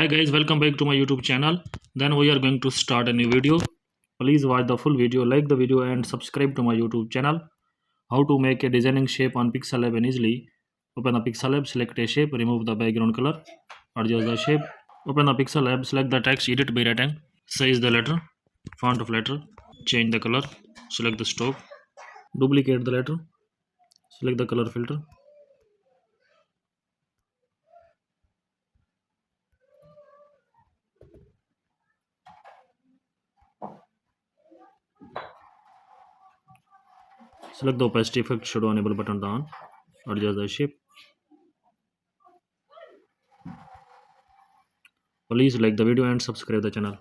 Hi guys, welcome back to my YouTube channel. Then we are going to start a new video. Please watch the full video, like the video and subscribe to my YouTube channel. How to make a designing shape on pixellab and easily. Open the pixellab, select a shape, remove the background color, adjust the shape. Open the pixellab, select the text, edit by writing. Size the letter, font of letter, change the color, select the stroke, duplicate the letter, select the color filter. Select the opacity effect, shadow enable button down, adjust the shape. Please like the video and subscribe the channel.